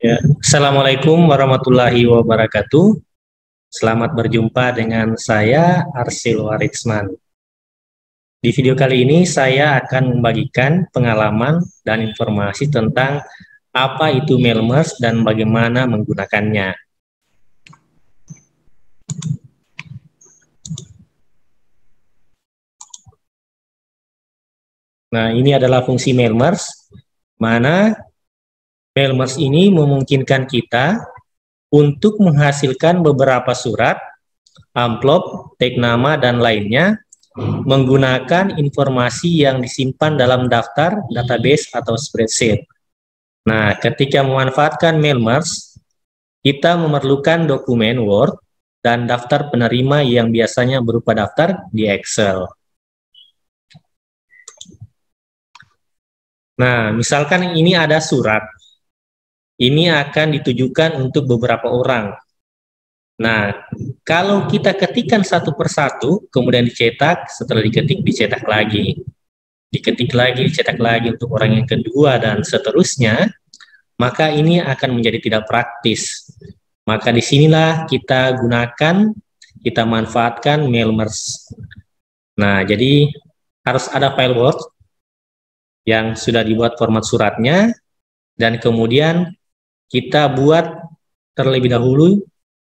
Ya, Assalamualaikum warahmatullahi wabarakatuh. Selamat berjumpa dengan saya Arsil Waritsman. Di video kali ini saya akan membagikan pengalaman dan informasi tentang apa itu Mailmerge dan bagaimana menggunakannya. Nah, ini adalah fungsi Mailmerge, mana Mailmerge ini memungkinkan kita untuk menghasilkan beberapa surat, amplop, tag nama, dan lainnya menggunakan informasi yang disimpan dalam daftar, database, atau spreadsheet. Nah, ketika memanfaatkan Mailmerge, kita memerlukan dokumen Word dan daftar penerima yang biasanya berupa daftar di Excel. Nah, misalkan ini ada surat. Ini akan ditujukan untuk beberapa orang. Nah, kalau kita ketikkan satu persatu, kemudian dicetak, setelah diketik, dicetak lagi. Diketik lagi, dicetak lagi untuk orang yang kedua, dan seterusnya, maka ini akan menjadi tidak praktis. Maka disinilah kita gunakan, kita manfaatkan Mailmerge. Nah, jadi harus ada file Word yang sudah dibuat format suratnya, dan kemudian kita buat terlebih dahulu,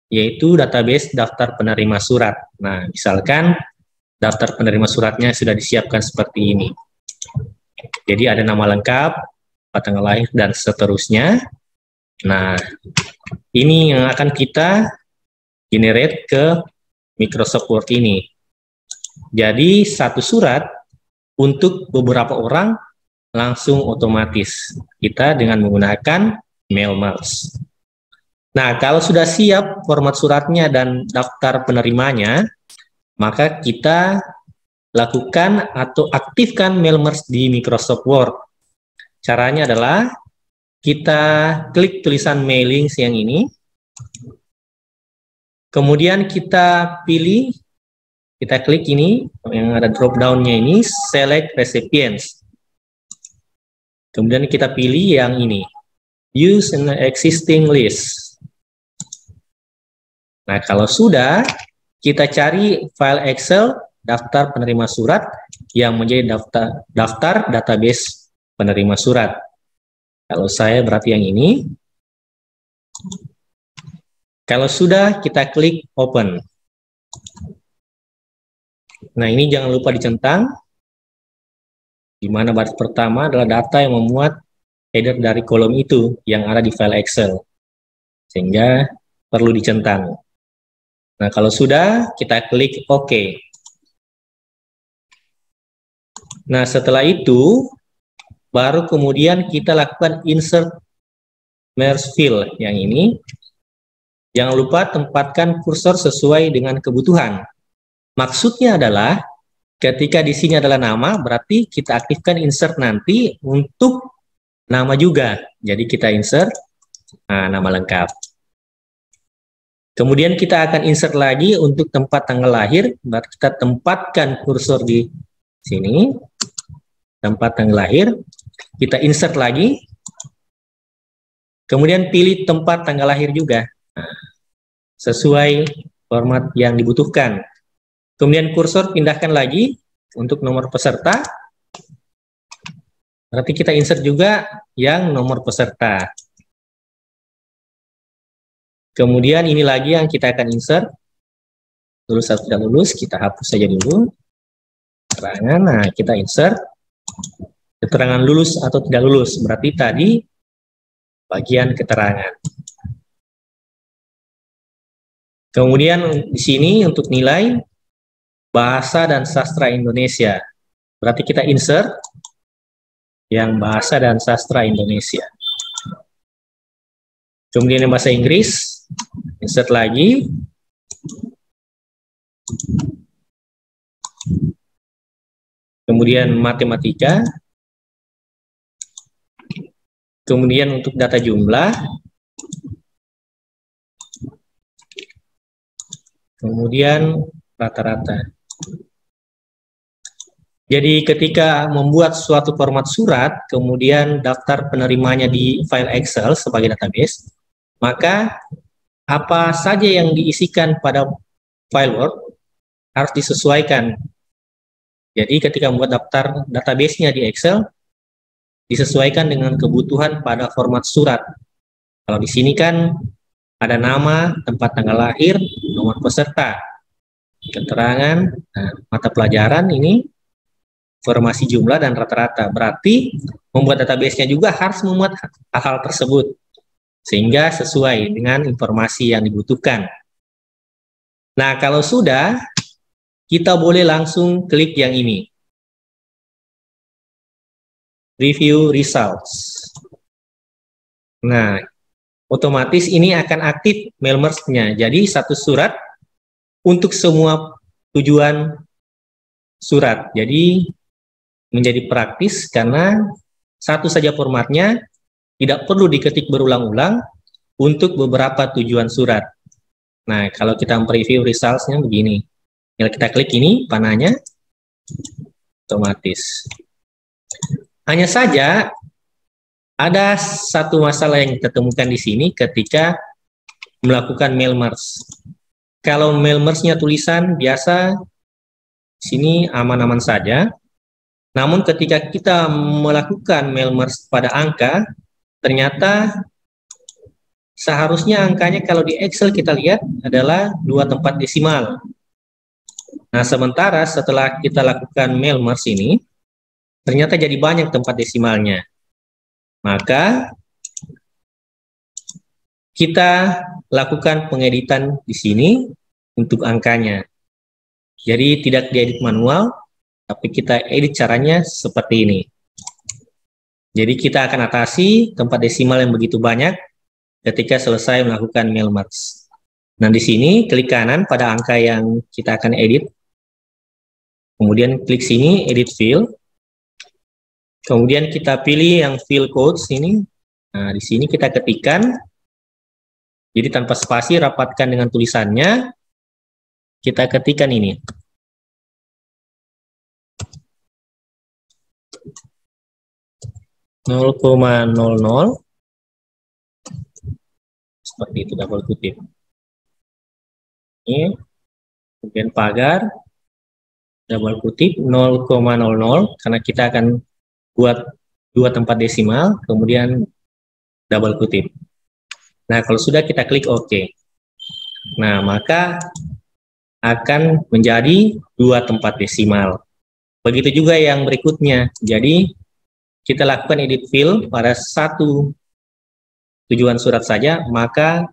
yaitu database daftar penerima surat. Nah, misalkan daftar penerima suratnya sudah disiapkan seperti ini. Jadi ada nama lengkap, tanggal lahir, dan seterusnya. Nah, ini yang akan kita generate ke Microsoft Word ini. Jadi satu surat untuk beberapa orang langsung otomatis kita dengan menggunakan Mailmerge. Nah, kalau sudah siap format suratnya dan daftar penerimanya, maka kita lakukan atau aktifkan Mailmerge di Microsoft Word. Caranya adalah kita klik tulisan mailings yang ini, kemudian kita pilih, kita klik ini, yang ada drop down-nya ini, select recipients. Kemudian kita pilih yang ini, use an existing list. Nah, kalau sudah, kita cari file Excel daftar penerima surat yang menjadi daftar database penerima surat. Kalau saya berarti yang ini. Kalau sudah, kita klik open. Nah, ini jangan lupa dicentang, di mana baris pertama adalah data yang memuat header dari kolom itu yang ada di file Excel. Sehingga perlu dicentang. Nah, kalau sudah, kita klik OK. Nah, setelah itu, baru kemudian kita lakukan insert merge field yang ini. Jangan lupa tempatkan kursor sesuai dengan kebutuhan. Maksudnya adalah, ketika di sini adalah nama, berarti kita aktifkan insert nanti untuk nama juga. Jadi kita insert nama lengkap. Kemudian kita akan insert lagi untuk tempat tanggal lahir, berarti kita tempatkan kursor di sini, tempat tanggal lahir, kita insert lagi, kemudian pilih tempat tanggal lahir juga, sesuai format yang dibutuhkan. Kemudian kursor pindahkan lagi untuk nomor peserta, berarti kita insert juga yang nomor peserta. Kemudian ini lagi yang kita akan insert, lulus atau tidak lulus, kita hapus saja dulu. Keterangan, nah kita insert keterangan lulus atau tidak lulus, berarti tadi bagian keterangan. Kemudian di sini untuk nilai bahasa dan sastra Indonesia, berarti kita insert yang bahasa dan sastra Indonesia. Kemudian yang bahasa Inggris, insert lagi. Kemudian matematika. Kemudian untuk data jumlah. Kemudian rata-rata. Jadi ketika membuat suatu format surat, kemudian daftar penerimanya di file Excel sebagai database, maka apa saja yang diisikan pada file Word harus disesuaikan. Jadi ketika membuat daftar database-nya di Excel, disesuaikan dengan kebutuhan pada format surat. Kalau di sini kan ada nama, tempat tanggal lahir, nomor peserta, keterangan, mata pelajaran ini, informasi jumlah dan rata-rata. Berarti membuat database-nya juga harus memuat hal-hal tersebut sehingga sesuai dengan informasi yang dibutuhkan. Nah, kalau sudah, kita boleh langsung klik yang ini. Review results. Nah, otomatis ini akan aktif mail merge-nya. Jadi satu surat untuk semua tujuan surat. Jadi menjadi praktis karena satu saja formatnya, tidak perlu diketik berulang-ulang untuk beberapa tujuan surat. Nah, kalau kita mereview results-nya begini. Tinggal kita klik ini, panahnya, otomatis. Hanya saja, ada satu masalah yang kita temukan di sini ketika melakukan mail merge. Kalau mail merge-nya tulisan biasa, sini aman-aman saja. Namun ketika kita melakukan mail merge pada angka, ternyata seharusnya angkanya kalau di Excel kita lihat adalah 2 tempat desimal. Nah, sementara setelah kita lakukan mail merge ini, ternyata jadi banyak tempat desimalnya. Maka kita lakukan pengeditan di sini untuk angkanya. Jadi tidak diedit manual, tapi kita edit caranya seperti ini. Jadi kita akan atasi tempat desimal yang begitu banyak ketika selesai melakukan mail merge. Nah, di sini klik kanan pada angka yang kita akan edit. Kemudian klik sini edit field. Kemudian kita pilih yang field codes ini. Nah, di sini kita ketikkan. Jadi tanpa spasi, rapatkan dengan tulisannya. Kita ketikkan ini. .00 seperti itu, double kutip. Ini, kemudian pagar, double kutip 0,00 karena kita akan buat 2 tempat desimal, kemudian double kutip. Nah, kalau sudah kita klik OK. Nah, maka akan menjadi 2 tempat desimal. Begitu juga yang berikutnya. Jadi, kita lakukan edit field pada satu tujuan surat saja, maka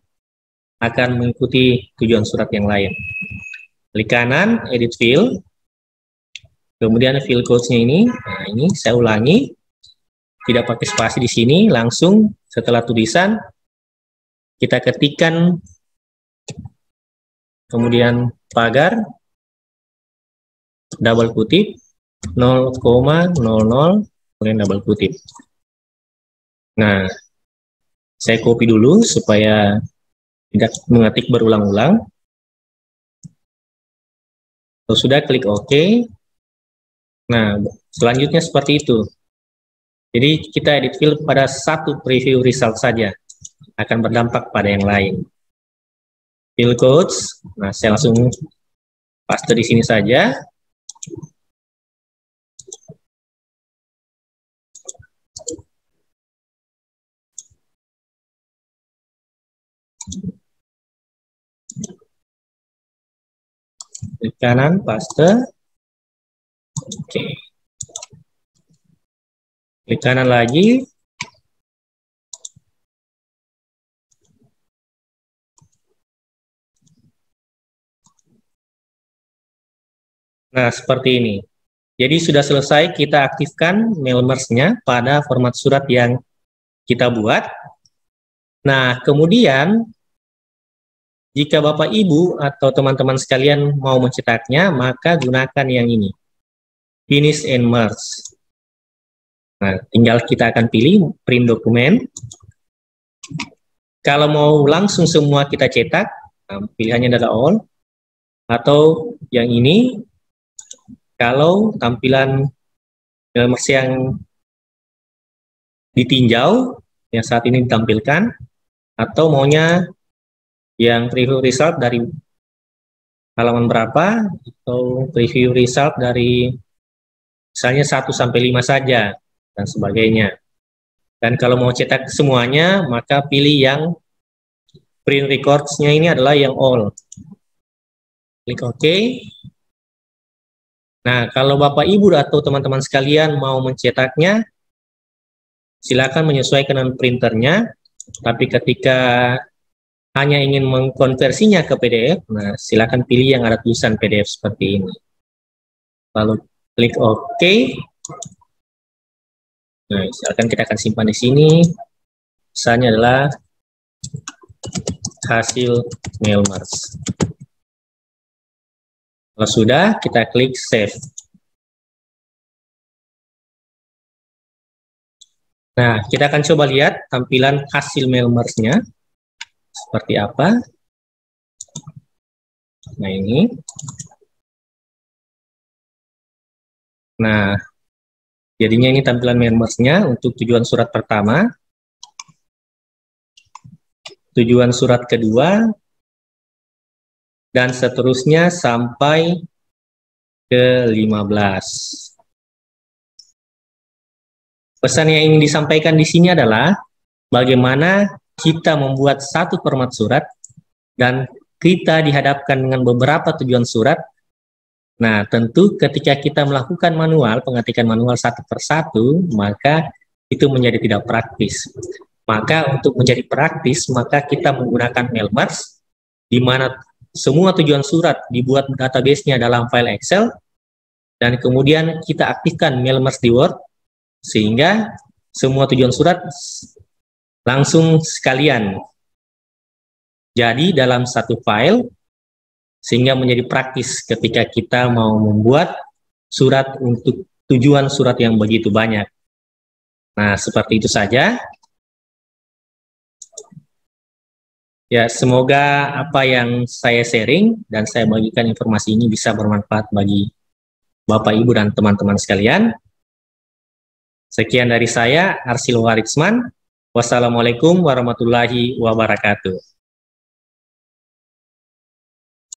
akan mengikuti tujuan surat yang lain. Klik kanan, edit field. Kemudian field codes-nya ini, nah ini saya ulangi, tidak pakai spasi di sini, langsung setelah tulisan kita ketikkan, kemudian pagar, double kutip, 0,00, kemudian double kutip. Nah, saya copy dulu supaya tidak mengetik berulang-ulang. Kalau sudah, klik OK. Nah, selanjutnya seperti itu. Jadi kita edit field pada satu preview result saja, akan berdampak pada yang lain. Field codes, nah saya langsung paste di sini saja. Klik kanan, paste. Oke. Klik kanan lagi. Nah, seperti ini. Jadi sudah selesai kita aktifkan mail merge-nya pada format surat yang kita buat. Nah, kemudian jika Bapak Ibu atau teman-teman sekalian mau mencetaknya, maka gunakan yang ini. Finish and merge. Nah, tinggal kita akan pilih print dokumen. Kalau mau langsung semua kita cetak, nah, pilihannya adalah all. Atau yang ini, kalau tampilan Mailmerse yang ditinjau yang saat ini ditampilkan, atau maunya yang preview result dari halaman berapa, atau preview result dari misalnya 1 sampai 5 saja, dan sebagainya. Dan kalau mau cetak semuanya, maka pilih yang print records-nya ini adalah yang all. Klik OK. Nah, kalau Bapak Ibu atau teman-teman sekalian mau mencetaknya, silakan menyesuaikan dengan printernya. Tapi ketika hanya ingin mengkonversinya ke PDF, nah silakan pilih yang ada tulisan PDF seperti ini. Lalu klik OK. Nah, misalkan kita akan simpan di sini. Misalnya adalah hasil Mailmerse. Kalau sudah, kita klik Save. Nah, kita akan coba lihat tampilan hasil Mailmerse-nya seperti apa. Nah, ini. Nah, jadinya ini tampilan Mailmerse-nya untuk tujuan surat pertama, tujuan surat kedua, dan seterusnya sampai ke 15. Pesan yang ingin disampaikan di sini adalah bagaimana kita membuat satu format surat dan kita dihadapkan dengan beberapa tujuan surat. Nah, tentu ketika kita melakukan manual, pengetikan manual satu persatu, maka itu menjadi tidak praktis. Maka untuk menjadi praktis, maka kita menggunakan Mailmerse, di mana semua tujuan surat dibuat database-nya dalam file Excel, dan kemudian kita aktifkan Mailmerse di Word, sehingga semua tujuan surat langsung sekalian jadi dalam satu file, sehingga menjadi praktis ketika kita mau membuat surat untuk tujuan surat yang begitu banyak. Nah, seperti itu saja. Ya, semoga apa yang saya sharing dan saya bagikan informasi ini bisa bermanfaat bagi Bapak, Ibu, dan teman-teman sekalian. Sekian dari saya, Arsil Waritsman. Wassalamualaikum warahmatullahi wabarakatuh.